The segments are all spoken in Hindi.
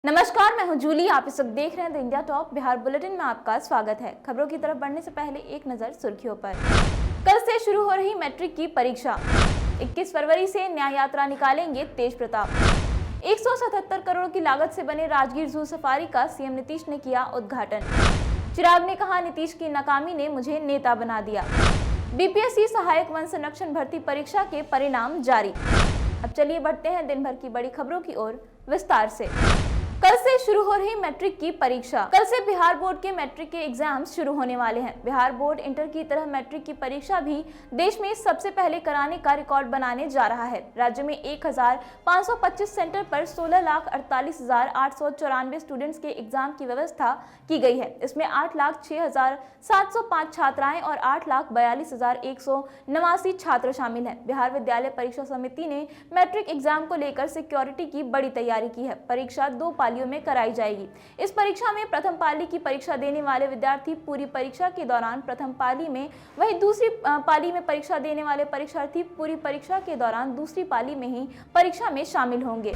नमस्कार, मैं हूं जूली। आप इस वक्त देख रहे हैं the India top Bihar bulletin में आपका स्वागत है। खबरों की तरफ बढ़ने से पहले एक नजर सुर्खियों पर। कल से शुरू हो रही मैट्रिक की परीक्षा। 21 फरवरी से न्याय यात्रा निकालेंगे तेज प्रताप। 177 करोड़ की लागत से बने राजगीर जू सफारी का सीएम नीतीश ने किया उद्घाटन। चिराग ने कहा, नीतीश की नाकामी ने मुझे नेता बना दिया। बीपीएससी सहायक वन संरक्षण भर्ती परीक्षा के परिणाम जारी। अब चलिए बढ़ते हैं दिन भर की बड़ी खबरों की ओर विस्तार से। कल से शुरू हो रही मैट्रिक की परीक्षा। कल से बिहार बोर्ड के मैट्रिक के एग्जाम्स शुरू होने वाले हैं। बिहार बोर्ड इंटर की तरह मैट्रिक की परीक्षा भी देश में सबसे पहले कराने का रिकॉर्ड बनाने जा रहा है। राज्य में 1525 सेंटर पर 16,48,894 स्टूडेंट्स के एग्जाम की व्यवस्था की गई है। इसमें 8,06,705 छात्राएं और 8,42,189 छात्र शामिल हैं। बिहार विद्यालय परीक्षा समिति ने मैट्रिक एग्जाम को लेकर सिक्योरिटी की बड़ी तैयारी की है। परीक्षा 2 पालियों में कराई जाएगी। इस परीक्षा में प्रथम पाली की परीक्षा देने वाले विद्यार्थी पूरी परीक्षा के दौरान प्रथम पाली में, वहीं दूसरी पाली में परीक्षा देने वाले परीक्षार्थी पूरी परीक्षा के दौरान दूसरी पाली में ही परीक्षा में शामिल होंगे।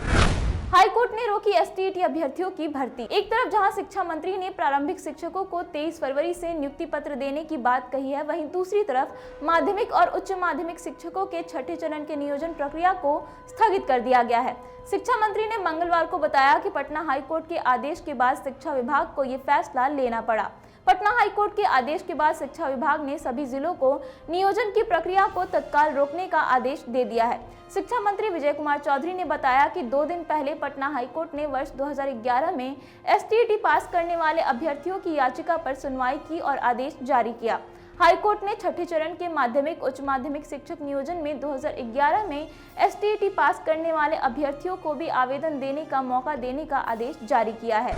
हाईकोर्ट ने रोकी एसटीईटी अभ्यर्थियों की भर्ती। एक तरफ जहां शिक्षा मंत्री ने प्रारंभिक शिक्षकों को 23 फरवरी से नियुक्ति पत्र देने की बात कही है, वहीं दूसरी तरफ माध्यमिक और उच्च माध्यमिक शिक्षकों के छठे चरण के नियोजन प्रक्रिया को स्थगित कर दिया गया है। शिक्षा मंत्री ने मंगलवार को बताया कि पटना हाईकोर्ट के आदेश के बाद शिक्षा विभाग को ये फैसला लेना पड़ा। पटना हाईकोर्ट के आदेश के बाद शिक्षा विभाग ने सभी जिलों को नियोजन की प्रक्रिया को तत्काल रोकने का आदेश दे दिया है। शिक्षा मंत्री विजय कुमार चौधरी ने बताया कि 2 दिन पहले पटना हाईकोर्ट ने वर्ष 2011 में एसटीईटी पास करने वाले अभ्यर्थियों की याचिका पर सुनवाई की और आदेश जारी किया। हाईकोर्ट ने छठे चरण के माध्यमिक उच्च माध्यमिक शिक्षक नियोजन में 2011 में एसटीईटी पास करने वाले अभ्यर्थियों को भी आवेदन देने का मौका देने का आदेश जारी किया है।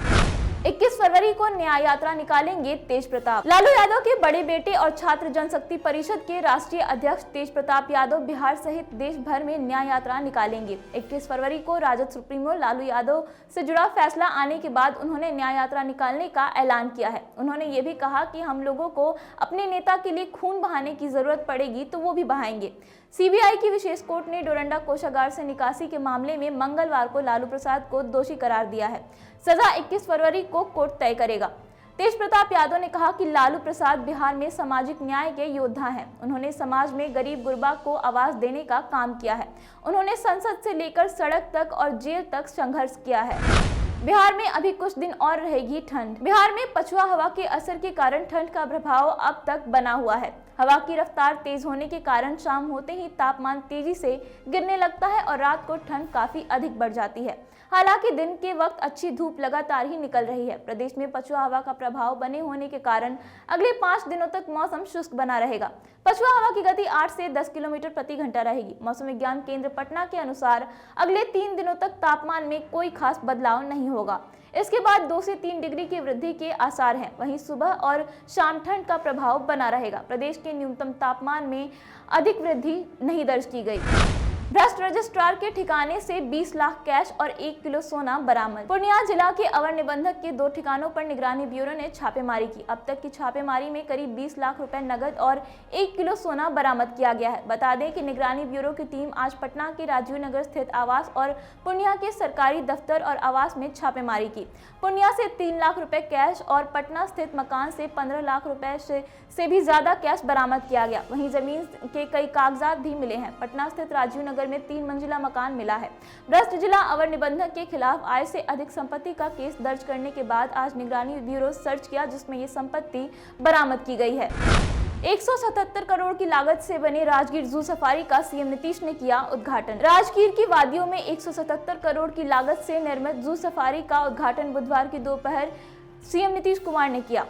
21 फरवरी को न्याय यात्रा निकालेंगे तेज प्रताप। लालू यादव के बड़े बेटे और छात्र जनशक्ति परिषद के राष्ट्रीय अध्यक्ष तेज प्रताप यादव बिहार सहित देश भर में न्याय यात्रा निकालेंगे। 21 फरवरी को राजद सुप्रीमो लालू यादव से जुड़ा फैसला आने के बाद उन्होंने न्याय यात्रा निकालने का ऐलान किया है। उन्होंने ये भी कहा कि हम लोगों को अपने नेता के लिए खून बहाने की जरूरत पड़ेगी तो वो भी बहाएंगे। सीबीआई की विशेष कोर्ट ने डोरंडा कोषागार से निकासी के मामले में मंगलवार को लालू प्रसाद को दोषी करार दिया है। सजा 21 फरवरी को कोर्ट तय करेगा। तेज प्रताप यादव ने कहा कि लालू प्रसाद बिहार में सामाजिक न्याय के योद्धा हैं। उन्होंने समाज में गरीब गुरबा को आवाज देने का काम किया है। उन्होंने संसद से लेकर सड़क तक और जेल तक संघर्ष किया है। बिहार में अभी कुछ दिन और रहेगी ठंड। बिहार में पछुआ हवा के असर के कारण ठंड का प्रभाव अब तक बना हुआ है। हवा की रफ्तार तेज होने के कारण शाम होते ही तापमान तेजी से गिरने लगता है और रात को ठंड काफी अधिक बढ़ जाती है। हालांकि दिन के वक्त अच्छी धूप लगातार ही निकल रही है। प्रदेश में पछुआ हवा का प्रभाव बने होने के कारण अगले 5 दिनों तक मौसम शुष्क बना रहेगा। पछुआ हवा की गति 8 से 10 किलोमीटर प्रति घंटा रहेगी। मौसम विज्ञान केंद्र पटना के अनुसार अगले 3 दिनों तक तापमान में कोई खास बदलाव नहीं होगा। इसके बाद 2 से 3 डिग्री की वृद्धि के आसार हैं। वहीं सुबह और शाम ठंड का प्रभाव बना रहेगा। प्रदेश के न्यूनतम तापमान में अधिक वृद्धि नहीं दर्ज की गई। भ्रष्ट रजिस्ट्रार के ठिकाने से 20 लाख कैश और 1 किलो सोना बरामद। पूर्णिया जिला के अवर निबंधक के 2 ठिकानों पर निगरानी ब्यूरो ने छापेमारी की। अब तक की छापेमारी में करीब 20 लाख रुपए नगद और 1 किलो सोना बरामद किया गया है। बता दें कि निगरानी ब्यूरो की टीम आज पटना के राजीव नगर स्थित आवास और पूर्णिया के सरकारी दफ्तर और आवास में छापेमारी की। पूर्णिया से 3 लाख रुपए कैश और पटना स्थित मकान से 15 लाख रुपए से भी ज्यादा कैश बरामद किया गया। वहीं जमीन के कई कागजात भी मिले हैं। पटना स्थित राजीव नगर में 3 मंजिला मकान मिला है। भ्रष्ट जिला अवर निबंधक के खिलाफ आय से अधिक संपत्ति का केस दर्ज करने के बाद आज निगरानी ब्यूरो सर्च किया, जिसमें ये संपत्ति बरामद की गई है। 177 करोड़ की लागत से बने राजगीर जू सफारी का सीएम नीतीश ने किया उद्घाटन। राजगीर की वादियों में 177 करोड़ की लागत से निर्मित जू सफारी का उद्घाटन बुधवार की दोपहर सीएम नीतीश कुमार ने किया।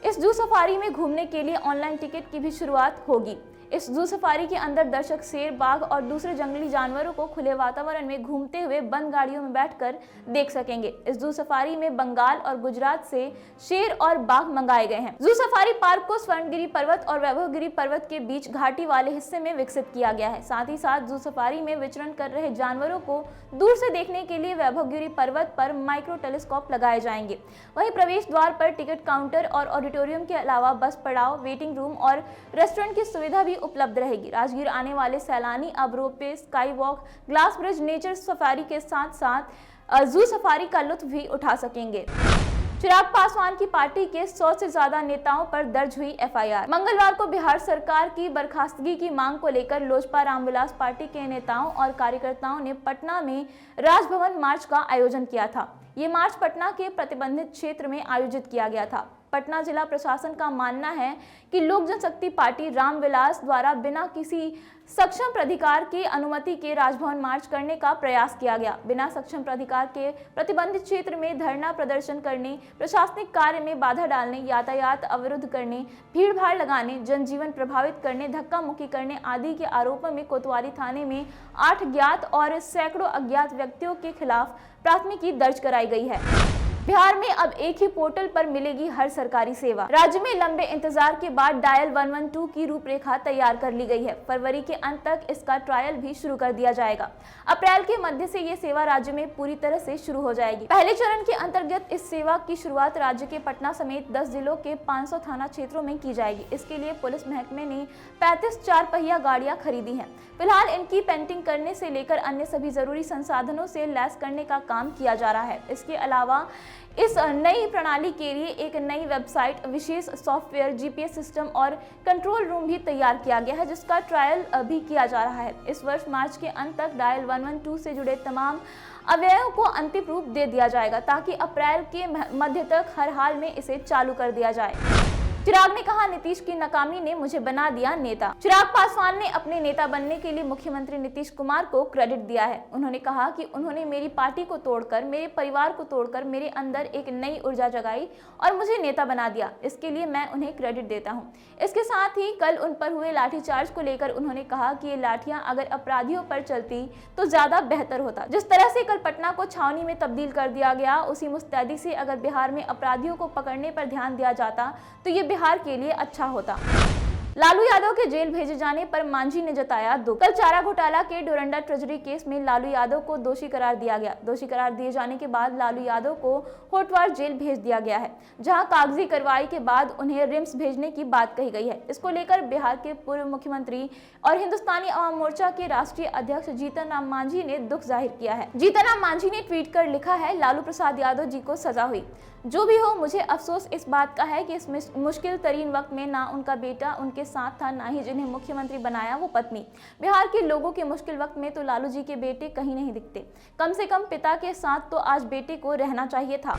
इस जू सफारी में घूमने के लिए ऑनलाइन टिकट की भी शुरुआत होगी। इस जू सफारी के अंदर दर्शक शेर, बाघ और दूसरे जंगली जानवरों को खुले वातावरण में घूमते हुए बंद गाड़ियों में बैठकर देख सकेंगे। इस जू सफारी में बंगाल और गुजरात से शेर और बाघ मंगाए गए हैं। जू सफारी पार्क को स्वर्णगिरी पर्वत और वैभवगिरी पर्वत के बीच घाटी वाले हिस्से में विकसित किया गया है। साथ ही साथ जू सफारी में विचरण कर रहे जानवरों को दूर से देखने के लिए वैभवगिरी पर्वत पर माइक्रो टेलीस्कोप लगाए जाएंगे। वहीं प्रवेश द्वार पर टिकट काउंटर और ऑडिटोरियम के अलावा बस पड़ाव, वेटिंग रूम और रेस्टोरेंट की सुविधा भी उपलब्ध रहेगी। राजगीर आने वाले सैलानी अब ropeway, sky walk, glass bridge, nature safari के साथ साथ जू सफारी का लुत्फ भी उठा सकेंगे। चिराग पासवान की पार्टी के 100 से ज्यादा नेताओं पर दर्ज हुई एफआईआर। मंगलवार को बिहार सरकार की बर्खास्तगी की मांग को लेकर लोजपा रामविलास पार्टी के नेताओं और कार्यकर्ताओं ने पटना में राजभवन मार्च का आयोजन किया था। ये मार्च पटना के प्रतिबंधित क्षेत्र में आयोजित किया गया था। पटना जिला प्रशासन का मानना है कि लोक जनशक्ति पार्टी रामविलास द्वारा बिना किसी सक्षम प्राधिकार की अनुमति के राजभवन मार्च करने का प्रयास किया गया। बिना सक्षम प्राधिकार के प्रतिबंधित क्षेत्र में धरना प्रदर्शन करने, प्रशासनिक कार्य में बाधा डालने, यातायात अवरुद्ध करने, भीड़-भाड़ लगाने, जनजीवन प्रभावित करने, धक्का मुक्की करने आदि के आरोपों में कोतवाली थाने में 8 ज्ञात और सैकड़ों अज्ञात व्यक्तियों के खिलाफ प्राथमिकी दर्ज कराई गई है। बिहार में अब एक ही पोर्टल पर मिलेगी हर सरकारी सेवा। राज्य में लंबे इंतजार के बाद डायल 112 की रूपरेखा तैयार कर ली गई है। फरवरी के अंत तक इसका ट्रायल भी शुरू कर दिया जाएगा। अप्रैल के मध्य से ये सेवा राज्य में पूरी तरह से शुरू हो जाएगी। पहले चरण के अंतर्गत इस सेवा की शुरुआत राज्य के पटना समेत 10 जिलों के 500 थाना क्षेत्रों में की जाएगी। इसके लिए पुलिस महकमे ने 35 4 पहिया गाड़ियां खरीदी हैं। फिलहाल इनकी पेंटिंग करने से लेकर अन्य सभी जरूरी संसाधनों से लैस करने का काम किया जा रहा है। इसके अलावा इस नई प्रणाली के लिए एक नई वेबसाइट, विशेष सॉफ्टवेयर, जीपीएस सिस्टम और कंट्रोल रूम भी तैयार किया गया है, जिसका ट्रायल भी किया जा रहा है। इस वर्ष मार्च के अंत तक डायल 112 से जुड़े तमाम अवयवों को अंतिम रूप दे दिया जाएगा, ताकि अप्रैल के मध्य तक हर हाल में इसे चालू कर दिया जाए। चिराग ने कहा, नीतीश की नाकामी ने मुझे बना दिया नेता। चिराग पासवान ने अपने नेता बनने के लिए मुख्यमंत्री नीतीश कुमार को क्रेडिट दिया है। उन्होंने कहा कि उन्होंने मेरी पार्टी को तोड़कर, मेरे परिवार को तोड़कर मेरे अंदर एक नई ऊर्जा जगाई और मुझे नेता बना दिया। इसके लिए मैं उन्हें क्रेडिट देता हूं। इसके साथ ही कल उन पर हुए लाठीचार्ज को लेकर उन्होंने कहा कि ये लाठियां अगर अपराधियों पर चलती तो ज्यादा बेहतर होता। जिस तरह से कल पटना को छावनी में तब्दील कर दिया गया, उसी मुस्तैदी से अगर बिहार में अपराधियों को पकड़ने पर ध्यान दिया जाता तो ये बिहार के लिए अच्छा होता। लालू यादव के जेल भेजे जाने पर मांझी ने जताया दुख। कल चारा घोटाला के डोरंडा ट्रेजरी केस में लालू यादव को दोषी करार दिया गया। दोषी करार दिए जाने के बाद लालू यादव को होटवार जेल भेज दिया गया है, जहां कागजी कार्रवाई के बाद उन्हें रिम्स भेजने की बात कही गई है। इसको लेकर बिहार के पूर्व मुख्यमंत्री और हिंदुस्तानी अवाम मोर्चा के राष्ट्रीय अध्यक्ष जीतन राम मांझी ने दुख जाहिर किया है। जीतन राम मांझी ने ट्वीट कर लिखा है, लालू प्रसाद यादव जी को सजा हुई। जो भी हो, मुझे अफसोस इस बात का है कि इस मुश्किल तरीन वक्त में ना उनका बेटा उनके साथ था, ना ही जिन्हें मुख्यमंत्री बनाया वो पत्नी। बिहार के लोगों के मुश्किल वक्त में तो लालू जी के बेटे कहीं नहीं दिखते। कम से कम पिता के साथ तो आज बेटे को रहना चाहिए था।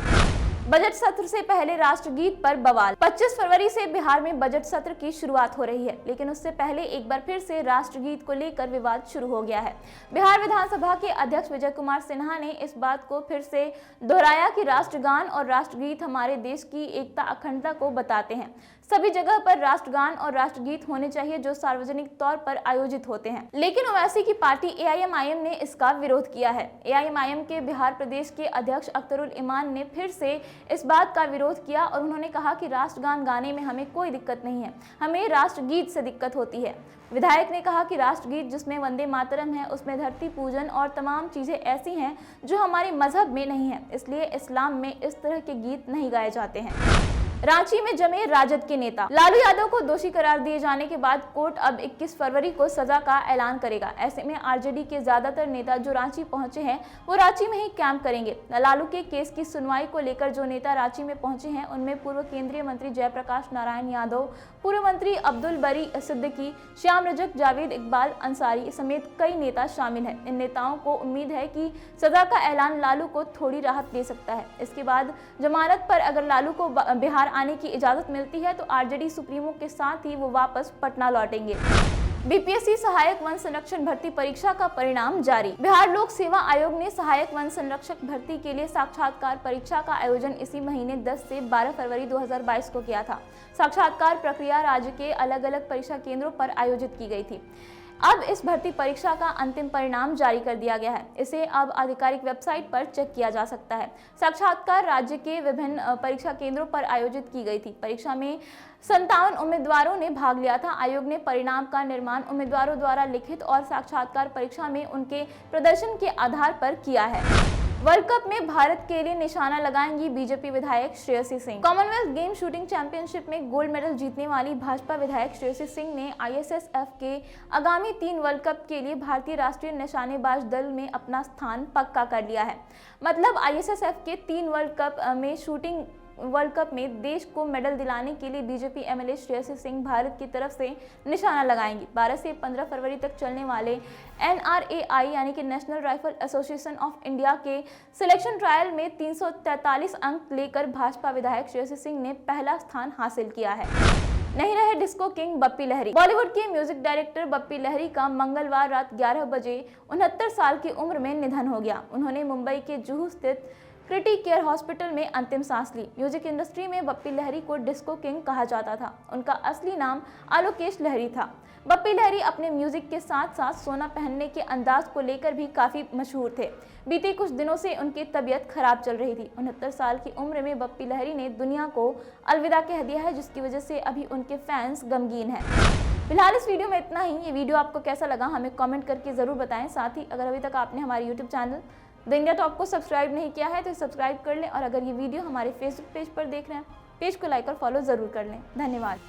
बजट सत्र से पहले राष्ट्रगीत पर बवाल। 25 फरवरी से बिहार में बजट सत्र की शुरुआत हो रही है, लेकिन उससे पहले एक बार फिर से राष्ट्रगीत को लेकर विवाद शुरू हो गया है। बिहार विधानसभा के अध्यक्ष विजय कुमार सिन्हा ने इस बात को फिर से दोहराया कि राष्ट्रगान और राष्ट्रगीत हमारे देश की एकता, अखंडता को बताते हैं। सभी जगह पर राष्ट्रगान और राष्ट्रगीत होने चाहिए जो सार्वजनिक तौर पर आयोजित होते हैं। लेकिन ओवैसी की पार्टी एआईएमआईएम ने इसका विरोध किया है। एआईएमआईएम के बिहार प्रदेश के अध्यक्ष अख्तरुल इमान ने फिर से इस बात का विरोध किया और उन्होंने कहा कि राष्ट्रगान गाने में हमें कोई दिक्कत नहीं है, हमें राष्ट्रगीत से दिक्कत होती है। विधायक ने कहा कि राष्ट्रगीत जिसमें वंदे मातरम है, उसमें धरती पूजन और तमाम चीजें ऐसी हैं जो हमारे मजहब में नहीं है, इसलिए इस्लाम में इस तरह के गीत नहीं गाए जाते हैं। रांची में जमे राजद के नेता। लालू यादव को दोषी करार दिए जाने के बाद कोर्ट अब 21 फरवरी को सजा का ऐलान करेगा। ऐसे में आरजेडी के ज्यादातर नेता जो रांची पहुंचे हैं वो रांची में ही कैंप करेंगे। लालू के केस की सुनवाई को लेकर जो नेता रांची में पहुंचे हैं उनमें पूर्व केंद्रीय मंत्री जयप्रकाश नारायण यादव, पूर्व मंत्री अब्दुल बरी सिद्दीकी, श्याम रजक, जावेद इकबाल अंसारी समेत कई नेता शामिल हैं। इन नेताओं को उम्मीद है कि सजा का ऐलान लालू को थोड़ी राहत दे सकता है। इसके बाद जमानत पर अगर लालू को बिहार आने की इजाजत मिलती है तो आरजेडी सुप्रीमो के साथ ही वो वापस पटना लौटेंगे। बीपीएससी सहायक वन संरक्षण भर्ती परीक्षा का परिणाम जारी। बिहार लोक सेवा आयोग ने सहायक वन संरक्षक भर्ती के लिए साक्षात्कार परीक्षा का आयोजन इसी महीने 10 से 12 फरवरी 2022 को किया था। साक्षात्कार प्रक्रिया राज्य के अलग अलग परीक्षा केंद्रों पर आयोजित की गई थी। अब इस भर्ती परीक्षा का अंतिम परिणाम जारी कर दिया गया है। इसे अब आधिकारिक वेबसाइट पर चेक किया जा सकता है। साक्षात्कार राज्य के विभिन्न परीक्षा केंद्रों पर आयोजित की गई थी। परीक्षा में 57 उम्मीदवारों ने भाग लिया था। आयोग ने परिणाम का निर्माण उम्मीदवारों द्वारा लिखित और साक्षात्कार परीक्षा में उनके प्रदर्शन के आधार पर किया है। वर्ल्ड कप में भारत के लिए निशाना लगाएंगी बीजेपी विधायक Shreyasi Singh. Commonwealth game shooting championship में गोल्ड मेडल जीतने वाली भाजपा विधायक श्रेयसी सिंह ने आईएसएसएफ के आगामी 3 वर्ल्ड कप के लिए भारतीय राष्ट्रीय निशानेबाज दल में अपना स्थान पक्का कर लिया है। मतलब आईएसएसएफ के 3 वर्ल्ड कप में शूटिंग वर्ल्ड कप में देश को मेडल दिलाने के लिए बीजेपी एमएलए श्रेयसी सिंह भारत की तरफ से निशाना लगाएंगी। 12 से 15 फरवरी तक चलने वाले एनआरएआई यानी कि national rifle association of India के सिलेक्शन ट्रायल में 343 अंक लेकर भाजपा विधायक श्रेयसी सिंह ने पहला स्थान हासिल किया है। नहीं रहे डिस्को किंग बप्पी लहरी। बॉलीवुड के म्यूजिक डायरेक्टर बप्पी लहरी का मंगलवार रात 11 बजे 69 साल की उम्र में निधन हो गया। उन्होंने मुंबई के जुहू स्थित क्रिटी केयर हॉस्पिटल में अंतिम सांस ली। म्यूजिक इंडस्ट्री में बप्पी लहरी को डिस्को किंग कहा जाता था। उनका असली नाम आलोकेश लहरी था। बप्पी लहरी अपने म्यूजिक के साथ साथ सोना पहनने के अंदाज को लेकर भी काफी मशहूर थे। बीते कुछ दिनों से उनकी तबीयत खराब चल रही थी। 69 साल की उम्र में बप्पी लहरी ने दुनिया को अलविदा कह दिया है, जिसकी वजह से अभी उनके फैंस गमगीन हैं। फिलहाल इस वीडियो में इतना ही। ये वीडियो आपको कैसा लगा हमें कमेंट करके जरूर बताएं। साथ ही अगर अभी तक आपने हमारे YouTube channel the India top को सब्सक्राइब नहीं किया है तो सब्सक्राइब कर लें, और अगर ये वीडियो हमारे फेसबुक पेज पर देख रहे हैं, पेज को लाइक और फॉलो जरूर कर लें। धन्यवाद।